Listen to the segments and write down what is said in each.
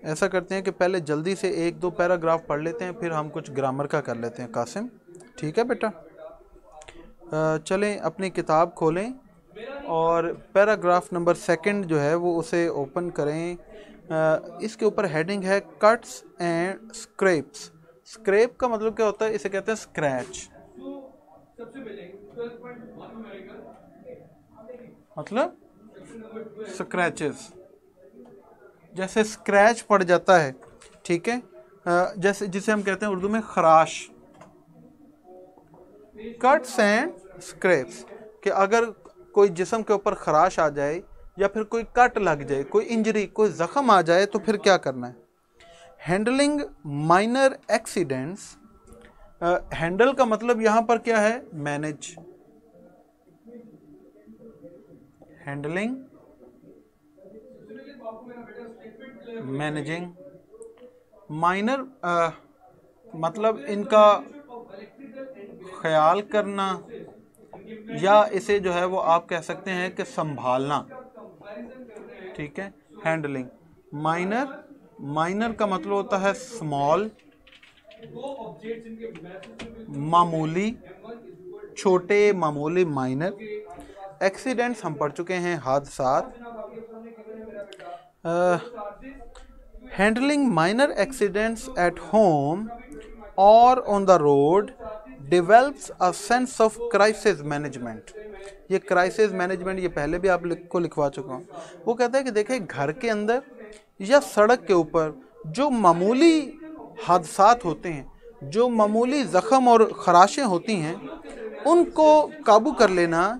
ऐसा करते हैं कि पहले जल्दी से एक दो पैराग्राफ पढ़ लेते हैं, फिर हम कुछ ग्रामर का कर लेते हैं कासिम। ठीक है बेटा, चलें अपनी किताब खोलें और पैराग्राफ नंबर 2 जो है वो उसे ओपन करें। इसके ऊपर हेडिंग है कट्स एंड स्क्रैप्स। स्क्रैप का मतलब क्या होता है? इसे कहते हैं स्क्रैच। मतलब स्क्रैचेस, जैसे स्क्रैच पड़ जाता है, ठीक है, जैसे जिसे हम कहते हैं उर्दू में खराश। कट्स एंड स्क्रैप्स, कि अगर कोई जिस्म के ऊपर खराश आ जाए या फिर कोई कट लग जाए, कोई इंजरी, कोई जख्म आ जाए तो फिर क्या करना है? Handling minor accidents. हैंडल का मतलब यहां पर क्या है? मैनेज। Handling, managing. माइनर मतलब इनका ख्याल करना, या इसे जो है वो आप कह सकते हैं कि संभालना। ठीक है, हैंडलिंग। माइनर, माइनर का मतलब होता है स्मॉल, मामूली, छोटे, मामूली, माइनर। एक्सीडेंट्स हम पढ़ चुके हैं, हादसात। Handling minor accidents at home और on the road develops a sense of crisis management. ये क्राइसिस मैनेजमेंट ये पहले भी आपको लिखवा चुका हूँ। वो कहता है कि देखिए, घर के अंदर या सड़क के ऊपर जो मामूली हादसात होते हैं, जो मामूली ज़ख़म और ख़राशें होती हैं, उनको काबू कर लेना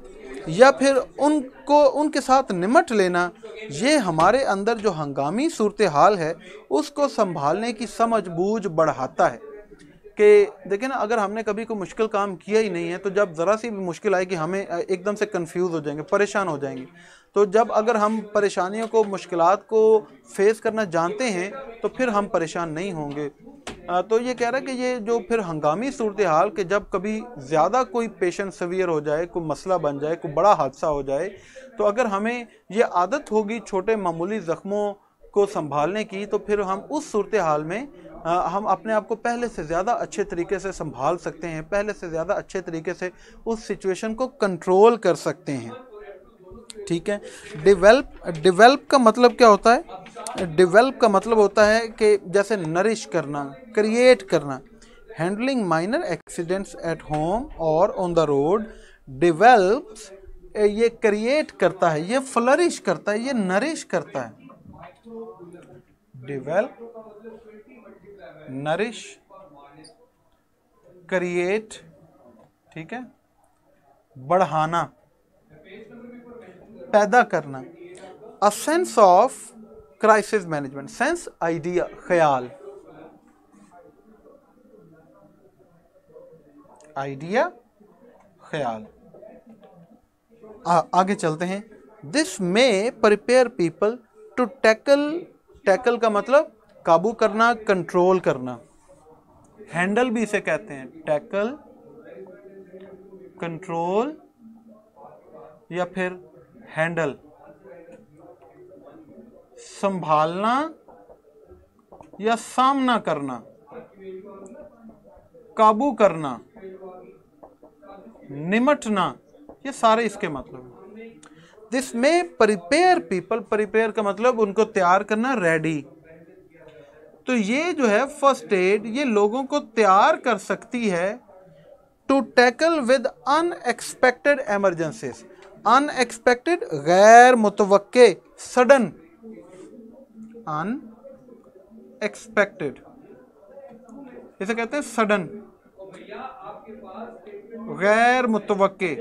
या फिर उनको उनके साथ निमट लेना, ये हमारे अंदर जो हंगामी सूरत हाल है उसको संभालने की समझ बूझ बढ़ाता है। कि देखिए ना, अगर हमने कभी कोई मुश्किल काम किया ही नहीं है तो जब ज़रा सी भी मुश्किल आएगी हमें एकदम से कंफ्यूज हो जाएंगे, परेशान हो जाएंगे। तो जब अगर हम परेशानियों को, मुश्किलात को फेस करना जानते हैं तो फिर हम परेशान नहीं होंगे। तो ये कह रहा है कि ये जो फिर हंगामी सूरत हाल के जब कभी ज़्यादा कोई पेशेंट सवियर हो जाए, कोई मसला बन जाए, कोई बड़ा हादसा हो जाए, तो अगर हमें ये आदत होगी छोटे मामूली ज़ख्मों को संभालने की, तो फिर हम उस सूरत हाल में हम अपने आप को पहले से ज़्यादा अच्छे तरीके से संभाल सकते हैं, पहले से ज़्यादा अच्छे तरीके से उस सिचुएशन को कंट्रोल कर सकते हैं। ठीक है, डेवलप का मतलब क्या होता है? डेवलप का मतलब होता है कि जैसे नरिश करना, क्रिएट करना। Handling minor accidents at home और ऑन द रोड डेवलप्स, ये क्रिएट करता है, ये फ्लरिश करता है, ये नरिश करता है। डेवलप, नरिश, क्रिएट, ठीक है, बढ़ाना, पैदा करना। A sense of crisis management. Sense idea, ख्याल, आइडिया, ख्याल। आगे चलते हैं। दिस में prepare people to tackle. Tackle का मतलब काबू करना, कंट्रोल करना। हैंडल भी इसे कहते हैं, टैकल, कंट्रोल या फिर हैंडल। संभालना या सामना करना, काबू करना, निमटना, ये सारे इसके मतलब हैं। दिस में प्रिपेयर पीपल, प्रिपेयर का मतलब उनको तैयार करना, रेडी। तो ये जो है फर्स्ट एड, ये लोगों को तैयार कर सकती है to tackle with unexpected emergencies. Unexpected, गैर मुतवक्के, सडन। अनएक्सपेक्टेड इसे कहते हैं सडन, गैर मुतवक्के।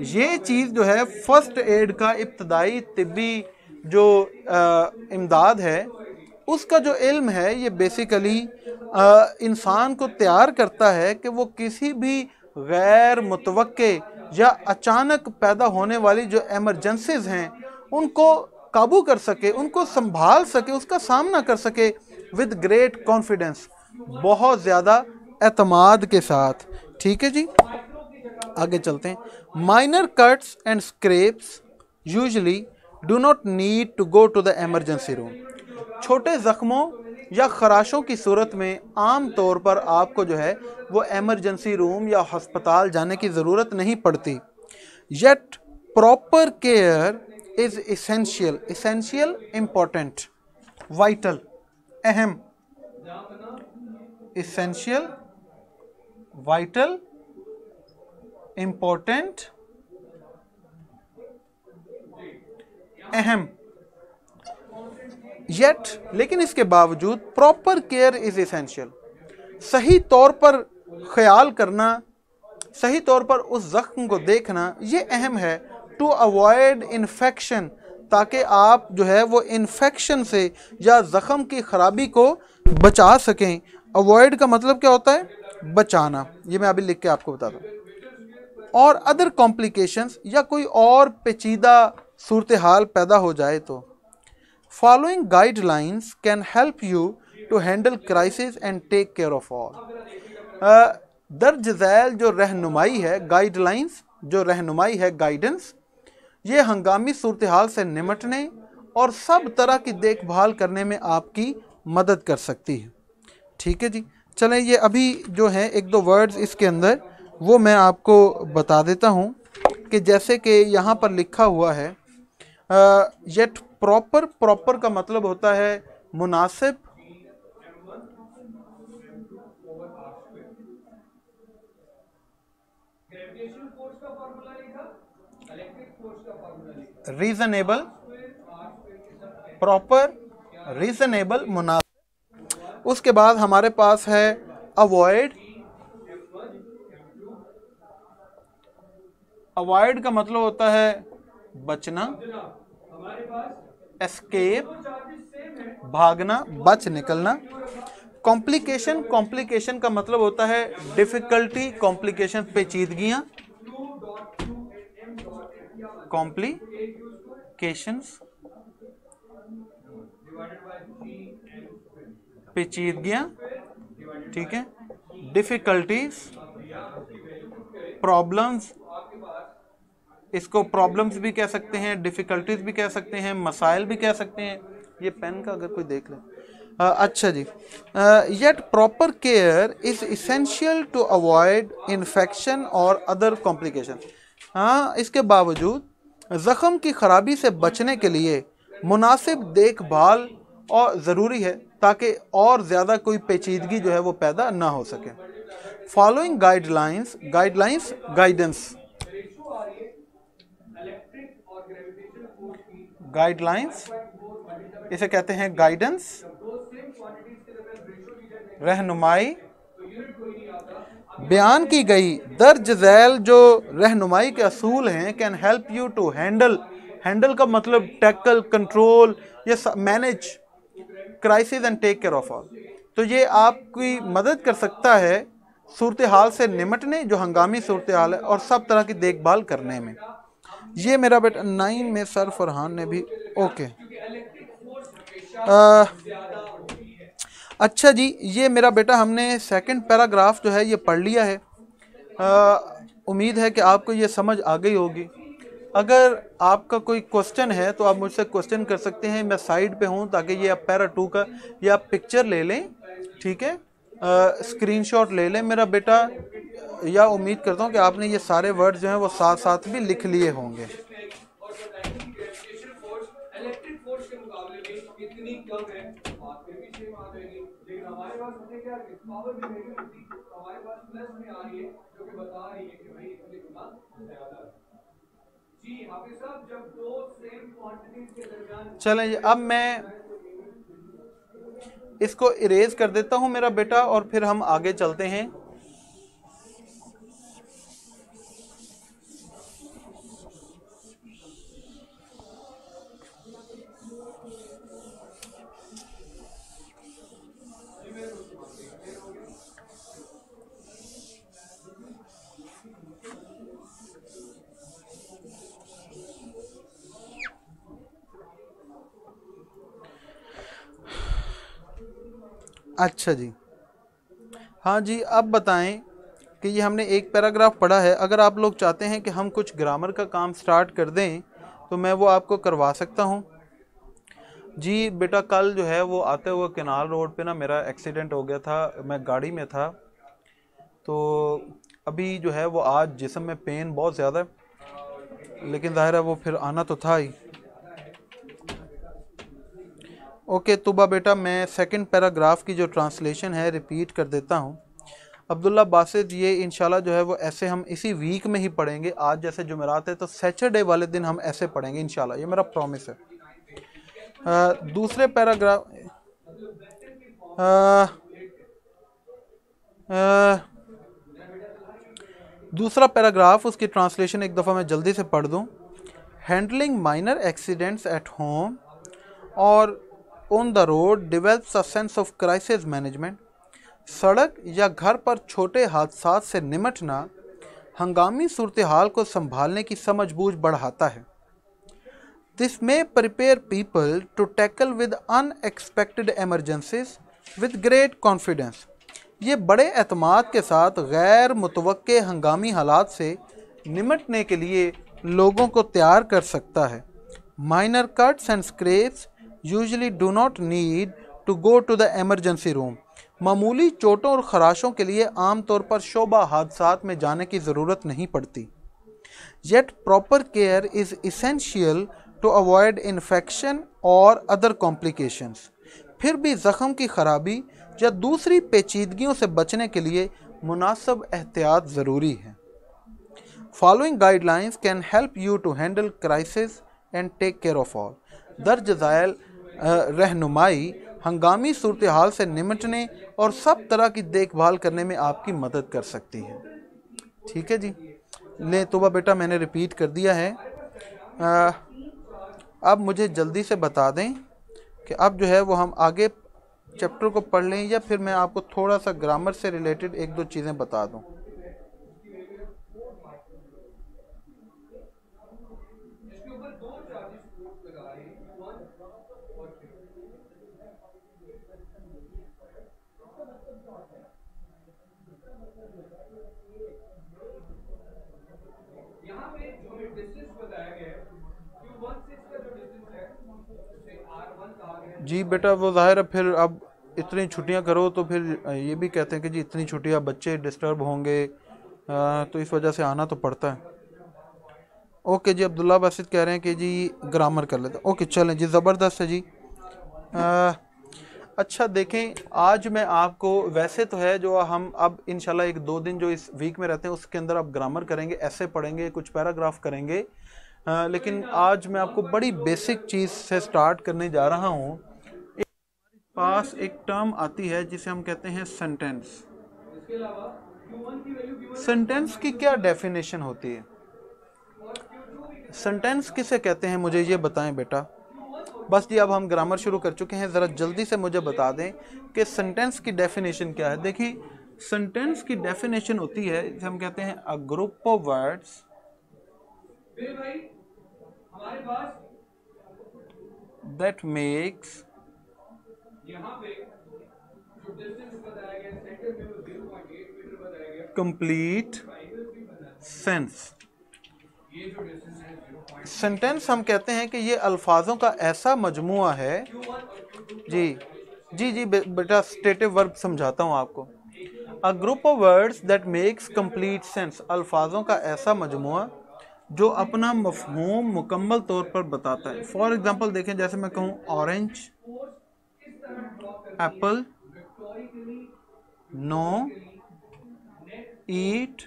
ये चीज़ जो है फर्स्ट एड का इब्तदाई तिब्बी जो इमदाद है, उसका जो इल्म है, ये बेसिकली इंसान को तैयार करता है कि वो किसी भी गैर मुतवक्के या अचानक पैदा होने वाली जो एमरजेंसीज हैं उनको काबू कर सके, उनको संभाल सके, उसका सामना कर सके विद ग्रेट कॉन्फिडेंस, बहुत ज़्यादा एतमाद के साथ। ठीक है जी, आगे चलते हैं। Minor cuts and scraps usually do not need to go to the emergency room. छोटे जख्मों या खराशों की सूरत में आम तौर पर आपको जो है वो एमरजेंसी रूम या अस्पताल जाने की ज़रूरत नहीं पड़ती। Yet proper care is essential, essential important, vital अहम, इसेंशियल वाइटल इम्पोर्टेंट अहम। येट लेकिन इसके बावजूद प्रॉपर केयर इज इसेंशियल, सही तौर पर ख्याल करना, सही तौर पर उस जख्म को देखना ये अहम है। टू अवॉइड इन्फेक्शन, ताकि आप जो है वो इन्फेक्शन से या ज़ख्म की ख़राबी को बचा सकें। अवॉइड का मतलब क्या होता है? बचाना। ये मैं अभी लिख के आपको बताता हूँ। और अदर कॉम्प्लिकेशंस, या कोई और पेचीदा सूरत हाल पैदा हो जाए तो following guidelines can help you to handle crisis and take care of all. दर्ज झैल जो रहनुमाई है, गाइडलाइंस जो रहनुमाई है, गाइडेंस, ये हंगामी सूरत हाल से निमटने और सब तरह की देखभाल करने में आपकी मदद कर सकती है। ठीक है जी, चलें ये अभी जो है एक दो वर्ड्स इसके अंदर वो मैं आपको बता देता हूँ कि जैसे कि यहाँ पर लिखा हुआ है येट प्रॉपर, प्रॉपर का मतलब होता है मुनासिब, रीजनेबल, प्रॉपर, रीजनेबल, मुनासिब। उसके बाद हमारे पास है अवॉइड, अवॉइड का मतलब होता है बचना, एस्केप, भागना, बच निकलना। कॉम्प्लिकेशन, कॉम्प्लिकेशन का मतलब होता है डिफिकल्टी, कॉम्प्लिकेशन, पेचीदगियां, कॉम्प्लिकेशंस, पेचीदगियां, ठीक है, डिफिकल्टीज, प्रॉब्लम्स, इसको प्रॉब्लम्स भी कह सकते हैं, डिफिकल्टीज भी कह सकते हैं, मसाइल भी कह सकते हैं। ये पेन का अगर कोई देख ले। अच्छा जी, yet proper care is essential to avoid infection और अदर कॉम्प्लिकेशन। हाँ, इसके बावजूद ज़ख्म की खराबी से बचने के लिए मुनासिब देखभाल और ज़रूरी है ताकि और ज़्यादा कोई पेचीदगी जो है वो पैदा ना हो सके। Following guidelines, guidelines guidance, guidelines इसे कहते हैं गाइडेंस, रहनुमाई। बयान की गई दर्ज झैल जो रहनुमाई के असूल हैं can help you to handle, handle का मतलब टैकल, कंट्रोल, ये manage crisis and take care of all. तो ये आपकी मदद कर सकता है सूरत हाल से निमटने, जो हंगामी सूरत हाल है, और सब तरह की देखभाल करने में। ये मेरा बेटा 9 में सर फरहान ने भी ओके। अच्छा जी, ये मेरा बेटा हमने सेकंड पैराग्राफ जो है ये पढ़ लिया है। उम्मीद है कि आपको ये समझ आ गई होगी। अगर आपका कोई क्वेश्चन है तो आप मुझसे क्वेश्चन कर सकते हैं, मैं साइड पे हूँ, ताकि ये आप पैरा 2 का ये आप पिक्चर ले लें, ठीक है, स्क्रीनशॉट ले लें मेरा बेटा। या उम्मीद करता हूँ कि आपने ये सारे वर्ड जो हैं वो साथ साथ भी लिख लिए होंगे। चलें, अब मैं इसको इरेज कर देता हूं मेरा बेटा, और फिर हम आगे चलते हैं। अच्छा जी, हाँ जी, अब बताएं कि ये हमने एक पैराग्राफ पढ़ा है। अगर आप लोग चाहते हैं कि हम कुछ ग्रामर का काम स्टार्ट कर दें तो मैं वो आपको करवा सकता हूँ। जी बेटा, कल जो है वो आते हुए केनाल रोड पे ना मेरा एक्सीडेंट हो गया था, मैं गाड़ी में था। तो अभी जो है वो आज जिस्म में पेन बहुत ज़्यादा है, लेकिन ज़ाहिर है वो फिर आना तो था ही। ओके तुबा बेटा, मैं सेकंड पैराग्राफ की जो ट्रांसलेशन है रिपीट कर देता हूँ। अब्दुल्ला बासित, ये इंशाल्लाह जो है वो ऐसे हम इसी वीक में ही पढ़ेंगे। आज जैसे जुमेरात है तो सैटरडे वाले दिन हम ऐसे पढ़ेंगे इंशाल्लाह, ये मेरा प्रॉमिस है। दूसरे पैराग्राफ दूसरा पैराग्राफ, उसकी ट्रांसलेशन एक दफ़ा मैं जल्दी से पढ़ दूँ। Handling minor accidents at home और on the road develops a sense of crisis management. सड़क या घर पर छोटे हादसात से निमटना हंगामी सूरत हाल को संभालने की समझबूझ बढ़ाता है। दिस में prepare people to tackle with unexpected emergencies with great confidence. ये बड़े एतमाद के साथ गैर मुतवक्के हंगामी हालात से निमटने के लिए लोगों को तैयार कर सकता है। Minor cuts and scraps usually do not need to go to the emergency room. मामूली चोटों और खराशों के लिए आमतौर पर शोबा हादसात में जाने की ज़रूरत नहीं पड़ती। Yet proper care is essential to avoid infection और other complications। फिर भी ज़ख़म की खराबी या दूसरी पेचीदगियों से बचने के लिए मुनासिब एहतियात ज़रूरी है। Following guidelines can help you to handle crisis and take care of all। दर्ज ज़ायल रहनुमाई हंगामी सूरत हाल से निमटने और सब तरह की देखभाल करने में आपकी मदद कर सकती है। ठीक है जी, ले तोबा बेटा मैंने रिपीट कर दिया है। अब मुझे जल्दी से बता दें कि अब जो है वो हम आगे चैप्टर को पढ़ लें या फिर मैं आपको थोड़ा सा ग्रामर से रिलेटेड एक दो चीज़ें बता दूं। जी बेटा, वो ज़ाहिर है फिर अब इतनी छुट्टियां करो तो फिर ये भी कहते हैं कि जी इतनी छुट्टियां बच्चे डिस्टर्ब होंगे, तो इस वजह से आना तो पड़ता है। ओके जी, अब्दुल्ला बासित कह रहे हैं कि जी ग्रामर कर लेते हैं। ओके चलें जी, ज़बरदस्त है जी। अच्छा देखें, आज मैं आपको वैसे तो है जो हम अब इंशाल्लाह एक दो दिन जो इस वीक में रहते हैं उसके अंदर अब ग्रामर करेंगे, ऐसे पढ़ेंगे, कुछ पैराग्राफ करेंगे। लेकिन आज मैं आपको बड़ी बेसिक चीज़ से स्टार्ट करने जा रहा हूँ। पास एक टर्म आती है जिसे हम कहते हैं सेंटेंस। सेंटेंस की क्या डेफिनेशन होती है? सेंटेंस किसे कहते हैं, मुझे ये बताएं बेटा। बस जी, अब हम ग्रामर शुरू कर चुके हैं, ज़रा जल्दी से मुझे बता दें कि सेंटेंस की डेफिनेशन क्या है। देखिए, सेंटेंस की डेफिनेशन होती है जिसे हम कहते हैं अ group of words that makes complete sense. Sentence हम कहते हैं कि ये अल्फाजों का ऐसा मजमुआ है। जी जी जी बेटा, स्टेटिव वर्ब समझाता हूँ आपको। A group of words that makes complete sense, अल्फाजों का ऐसा मजमुआ जो अपना मफहूम मुकम्मल तौर पर बताता है। फॉर एग्जाम्पल देखें, जैसे मैं कहूँ ऑरेंज, एप्पल, नो, ईट,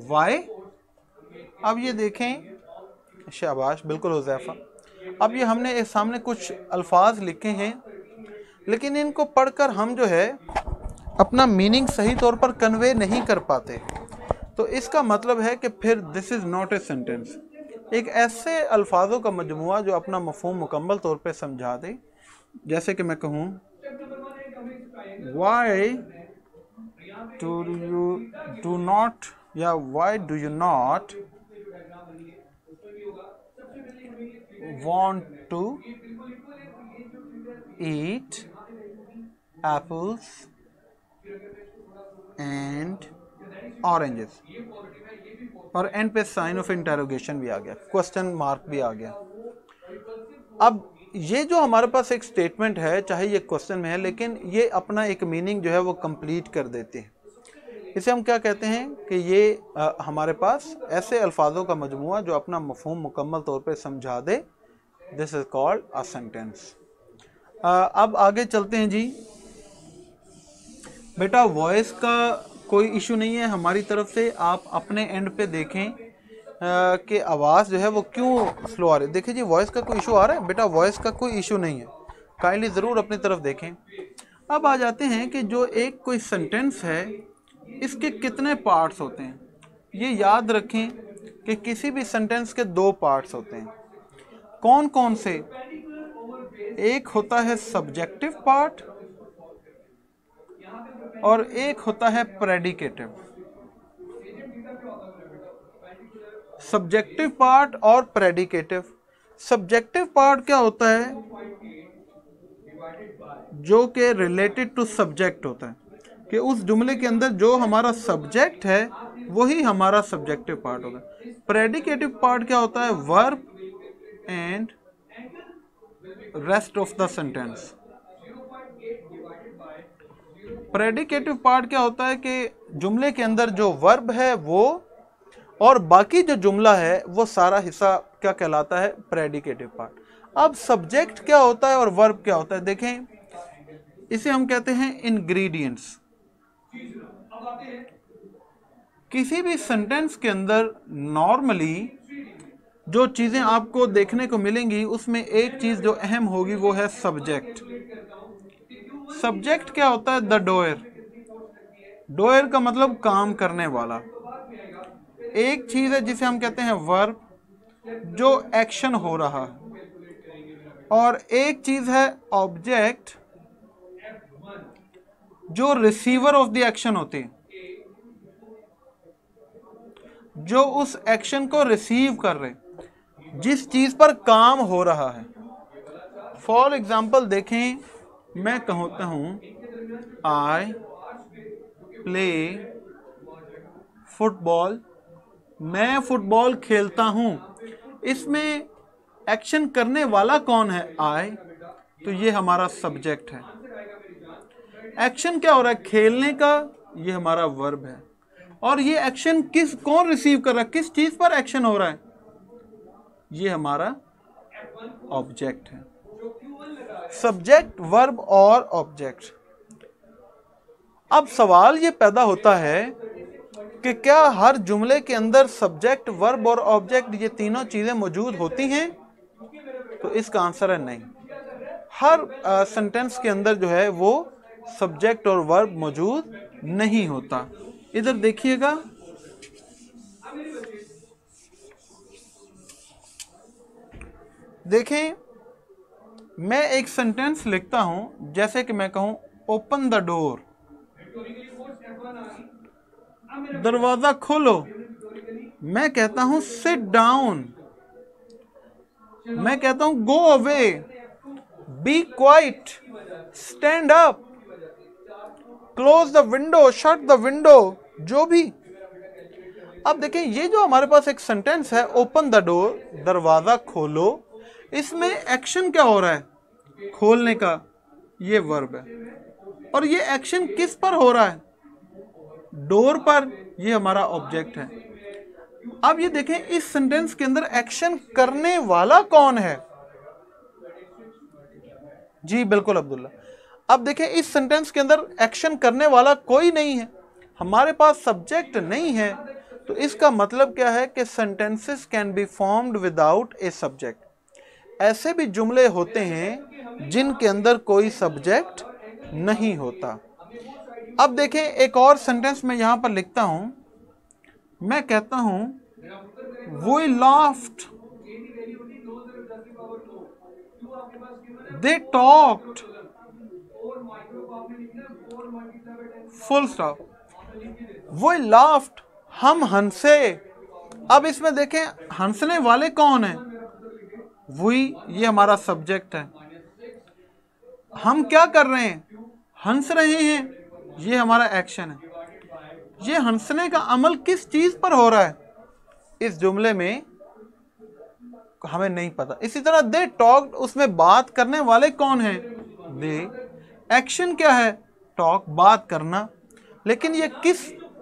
वाई। अब ये देखें, शाबाश, बिल्कुल हुज़ैफा। अब ये हमने एक सामने कुछ अल्फाज लिखे हैं, लेकिन इनको पढ़कर हम जो है अपना मीनिंग सही तौर पर कन्वे नहीं कर पाते। तो इसका मतलब है कि फिर this is not a sentence. एक ऐसे अल्फाजों का मजमुआ जो अपना मफहूम मुकम्मल तौर पर समझा दे। जैसे कि मैं कहूँ why do you do not, या why do you not want to eat apples and oranges। और एंड पे साइन ऑफ इंटरोगेशन भी आ गया, क्वेश्चन मार्क भी आ गया। अब ये जो हमारे पास एक स्टेटमेंट है, चाहे ये क्वेश्चन में है, लेकिन ये अपना एक मीनिंग जो है वो कंप्लीट कर देती है। इसे हम क्या कहते हैं कि ये हमारे पास ऐसे अल्फाजों का मजमुआ जो अपना मफहूम मुकम्मल तौर पे समझा दे। This is called a sentence. अब आगे चलते हैं जी। बेटा वॉइस का कोई इशू नहीं है हमारी तरफ से, आप अपने एंड पे देखें कि आवाज़ जो है वो क्यों स्लो आ रही है। देखिए जी, वॉइस का कोई इशू आ रहा है बेटा? वॉइस का कोई इशू नहीं है, काइंडली ज़रूर अपनी तरफ देखें। अब आ जाते हैं कि जो एक कोई सेंटेंस है इसके कितने पार्ट्स होते हैं। ये याद रखें कि किसी भी सेंटेंस के दो पार्ट्स होते हैं। कौन कौन से? एक होता है सब्जेक्टिव पार्ट और एक होता है प्रेडिकेटिव। सब्जेक्टिव पार्ट और प्रेडिकेटिव। सब्जेक्टिव पार्ट क्या होता है? जो कि रिलेटेड टू सब्जेक्ट होता है, कि उस जुमले के अंदर जो हमारा सब्जेक्ट है वही हमारा सब्जेक्टिव पार्ट होगा। प्रेडिकेटिव पार्ट क्या होता है? Verb and rest of the sentence. Predicative part क्या होता है कि जुमले के अंदर जो वर्ब है वो और बाकी जो जुमला है वो सारा हिस्सा क्या कहलाता है? Predicative part. अब सब्जेक्ट क्या होता है और वर्ब क्या होता है? देखें, इसे हम कहते हैं इंग्रेडिएंट्स। किसी भी सेंटेंस के अंदर नॉर्मली जो चीजें आपको देखने को मिलेंगी उसमें एक चीज जो अहम होगी वो है सब्जेक्ट। सब्जेक्ट क्या होता है? The doer. डोयर का मतलब काम करने वाला। एक चीज है जिसे हम कहते हैं वर्ब, जो एक्शन हो रहा है, और एक चीज है ऑब्जेक्ट, जो रिसीवर ऑफ द एक्शन होती है, जो उस एक्शन को रिसीव कर रहे, जिस चीज पर काम हो रहा है। फॉर एग्जाम्पल देखें, मैं कहता हूं आई प्ले फुटबॉल, मैं फुटबॉल खेलता हूं। इसमें एक्शन करने वाला कौन है? आई। तो ये हमारा सब्जेक्ट है। एक्शन क्या हो रहा है? खेलने का। ये हमारा वर्ब है। और ये एक्शन कौन रिसीव कर रहा है? किस चीज पर एक्शन हो रहा है? ये हमारा ऑब्जेक्ट है। सब्जेक्ट, वर्ब और ऑब्जेक्ट। अब सवाल ये पैदा होता है कि क्या हर जुमले के अंदर सब्जेक्ट, वर्ब और ऑब्जेक्ट ये तीनों चीजें मौजूद होती हैं? तो इसका आंसर है नहीं। हर सेंटेंस के अंदर जो है वो सब्जेक्ट और वर्ब मौजूद नहीं होता। इधर देखिएगा, देखें, मैं एक सेंटेंस लिखता हूं, जैसे कि मैं कहूं ओपन द डोर, दरवाजा खोलो। मैं कहता हूं सिट डाउन, मैं कहता हूं go away, be quiet, stand up, close the window, shut the window, जो भी। अब देखें, ये जो हमारे पास एक सेंटेंस है ओपन द डोर, दरवाजा खोलो, इसमें एक्शन क्या हो रहा है? खोलने का। ये वर्ब है। और ये एक्शन किस पर हो रहा है? डोर पर। ये हमारा ऑब्जेक्ट है। अब ये देखें, इस सेंटेंस के अंदर एक्शन करने वाला कौन है? जी बिल्कुल अब्दुल्ला। अब देखें, इस सेंटेंस के अंदर एक्शन करने वाला कोई नहीं है, हमारे पास सब्जेक्ट नहीं है। तो इसका मतलब क्या है कि sentences can be formed without a subject. ऐसे भी जुमले होते हैं जिनके अंदर कोई सब्जेक्ट नहीं होता। अब देखें, एक और सेंटेंस मैं यहां पर लिखता हूं, मैं कहता हूं we laughed, they talked, full stop. We laughed, हम हंसे। अब इसमें देखें, हंसने वाले कौन है? वी, ये हमारा सब्जेक्ट है। हम क्या कर रहे हैं? हंस रहे हैं, ये हमारा एक्शन है। ये हंसने का अमल किस चीज पर हो रहा है? इस जुमले में हमें नहीं पता। इसी तरह दे टॉक्ड, उसमें बात करने वाले कौन है? दे। एक्शन क्या है? टॉक, बात करना। लेकिन ये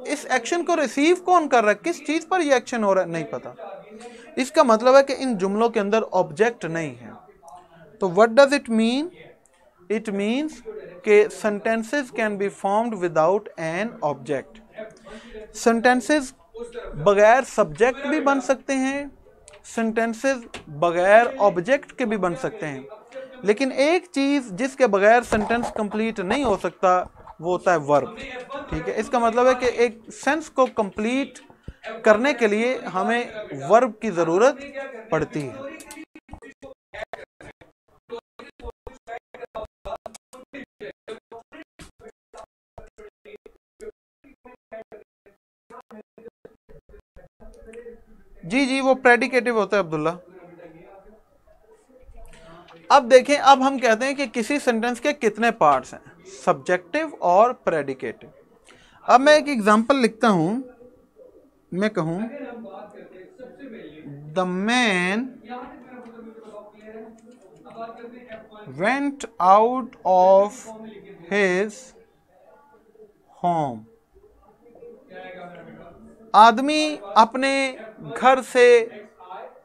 इस एक्शन को रिसीव कौन कर रहा है, किस चीज पर ये एक्शन हो रहा है, नहीं पता। इसका मतलब है कि इन जुमलों के अंदर ऑब्जेक्ट नहीं है। तो what does it mean? It means कि sentences can be formed without an object. Sentences बगैर सब्जेक्ट भी बन सकते हैं, सेंटेंसेस बगैर ऑब्जेक्ट के भी बन सकते हैं। लेकिन एक चीज जिसके बगैर सेंटेंस कंप्लीट नहीं हो सकता वो होता है वर्ब। ठीक है, इसका मतलब है कि एक सेंस को कंप्लीट करने के लिए हमें वर्ब की जरूरत पड़ती है। जी, वो प्रेडिकेटिव होता है अब्दुल्ला। अब देखें, अब हम कहते हैं कि किसी सेंटेंस के कितने पार्ट्स हैं, सब्जेक्टिव और प्रेडिकेटिव। अब मैं एक एग्जांपल लिखता हूं, मैं कहूं the man went out of his home. आदमी अपने घर से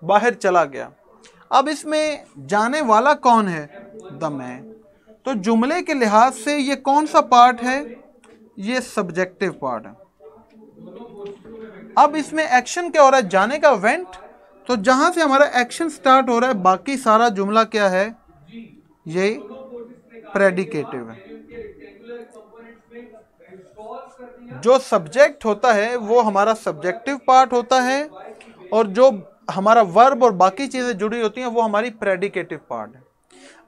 बाहर चला गया। अब इसमें जाने वाला कौन है? The man. तो जुमले के लिहाज से ये कौन सा पार्ट है? ये सब्जेक्टिव पार्ट है। अब इसमें एक्शन क्या हो रहा है? जाने का, वेंट। तो जहां से हमारा एक्शन स्टार्ट हो रहा है, बाकी सारा जुमला क्या है? ये प्रेडिकेटिव है। जो सब्जेक्ट होता है वो हमारा सब्जेक्टिव पार्ट होता है, और जो हमारा वर्ब और बाकी चीजें जुड़ी होती हैं वो हमारी प्रेडिकेटिव पार्ट है।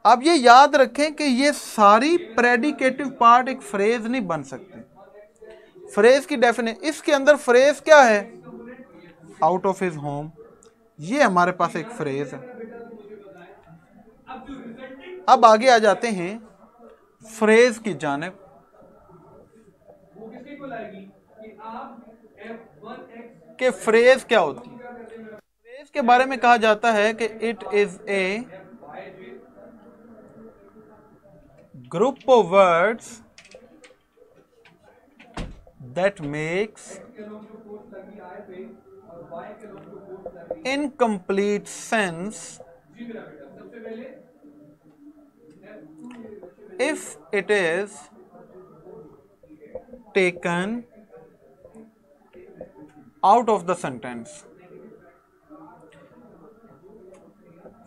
अब ये याद रखें कि ये सारी प्रेडिकेटिव पार्ट एक फ्रेज नहीं बन सकते। फ्रेज की डेफिनेशन, इसके अंदर फ्रेज क्या है? आउट ऑफ हिज होम, ये हमारे पास एक फ्रेज है। अब आगे आ जाते हैं फ्रेज की जानिब। कि फ्रेज क्या होती है? फ्रेज के बारे में कहा जाता है कि it is a group of words that makes incomplete sense if it is taken out of the sentence।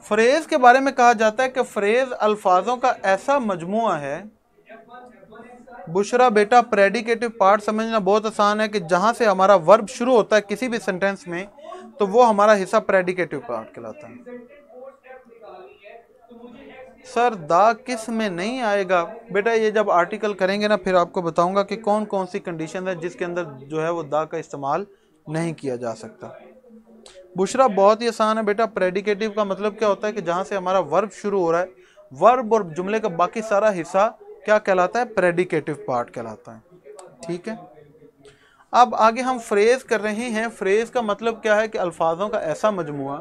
Phrase के बारे में कहा जाता है कि फ्रेज अल्फाजों का ऐसा मजमुआ है। बुशरा बेटा, प्रेडिकेटिव पार्ट समझना बहुत आसान है कि जहां से हमारा वर्ब शुरू होता है किसी भी सेंटेंस में, तो वो हमारा हिस्सा प्रेडिकेटिव पार्ट कहलाता है। सर दा किस में नहीं आएगा? बेटा ये जब आर्टिकल करेंगे ना, फिर आपको बताऊंगा कि कौन कौन सी कंडीशन है जिसके अंदर जो है वो दा का इस्तेमाल नहीं किया जा सकता। बुशरा बहुत ही आसान है बेटा। प्रेडिकेटिव का मतलब क्या होता है कि जहां से हमारा वर्ब शुरू हो रहा है, वर्ब और जुमले का बाकी सारा हिस्सा क्या कहलाता है? प्रेडिकेटिव पार्ट कहलाता है। ठीक है, अब आगे हम फ्रेज कर रहे हैं। फ्रेज का मतलब क्या है कि अल्फाजों का ऐसा मजमुआ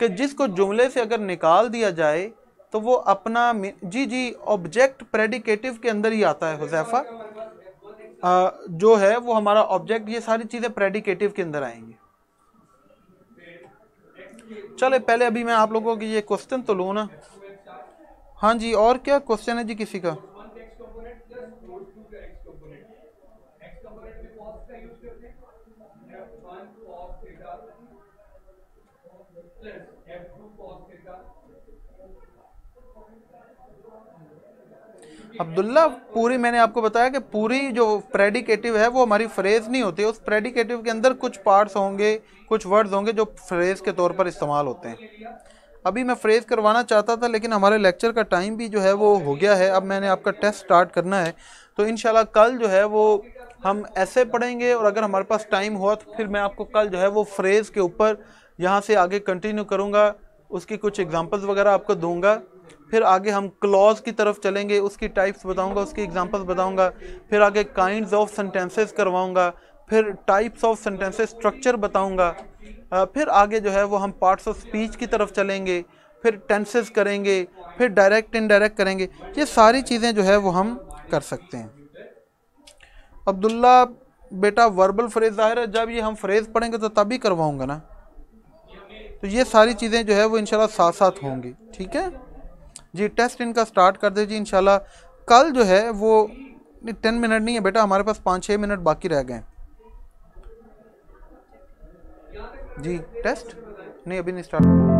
कि जिसको जुमले से अगर निकाल दिया जाए तो वो अपना जी ऑब्जेक्ट प्रेडिकेटिव के अंदर ही आता है। हुज़ैफा जो है वो हमारा ऑब्जेक्ट, ये सारी चीजें प्रेडिकेटिव के अंदर आएंगी। चले पहले अभी मैं आप लोगों की ये क्वेश्चन तो लूँ ना। हाँ जी, और क्या क्वेश्चन है जी किसी का? अब्दुल्ला पूरी मैंने आपको बताया कि पूरी जो प्रेडिकेटिव है वो हमारी फ्रेज नहीं होती। उस प्रेडिकेटिव के अंदर कुछ पार्ट्स होंगे, कुछ वर्ड्स होंगे जो फ्रेज के तौर पर इस्तेमाल होते हैं। अभी मैं फ्रेज करवाना चाहता था लेकिन हमारे लेक्चर का टाइम भी जो है वो हो गया है। अब मैंने आपका टेस्ट स्टार्ट करना है, तो इंशाल्लाह कल जो है वो हम ऐसे पढ़ेंगे, और अगर हमारे पास टाइम हुआ तो फिर मैं आपको कल जो है वो फ्रेज के ऊपर यहाँ से आगे कंटिन्यू करूँगा। उसकी कुछ एग्जांपल्स वगैरह आपको दूंगा। फिर आगे हम क्लॉज की तरफ चलेंगे, उसकी टाइप्स बताऊंगा, उसकी एग्जांपल्स बताऊंगा। फिर आगे काइंड्स ऑफ सेंटेंसेस करवाऊंगा, फिर टाइप्स ऑफ सेंटेंसेस स्ट्रक्चर बताऊंगा। फिर आगे जो है वो हम पार्ट्स ऑफ स्पीच की तरफ चलेंगे, फिर टेंसेस करेंगे, फिर डायरेक्ट इनडायरेक्ट करेंगे। ये सारी चीज़ें जो है वो हम कर सकते हैं। अब्दुल्ला बेटा वर्बल फ्रेज ज़ाहिर है जब ये हम फ्रेज पढ़ेंगे तो तभी करवाऊंगा ना, तो ये सारी चीज़ें जो है वो इंशाल्लाह साथ साथ होंगी। ठीक है जी, टेस्ट इनका स्टार्ट कर दीजिए इंशाल्लाह। कल जो है वो 10 मिनट नहीं है बेटा, हमारे पास 5-6 मिनट बाकी रह गए जी। टेस्ट नहीं, अभी नहीं स्टार्ट।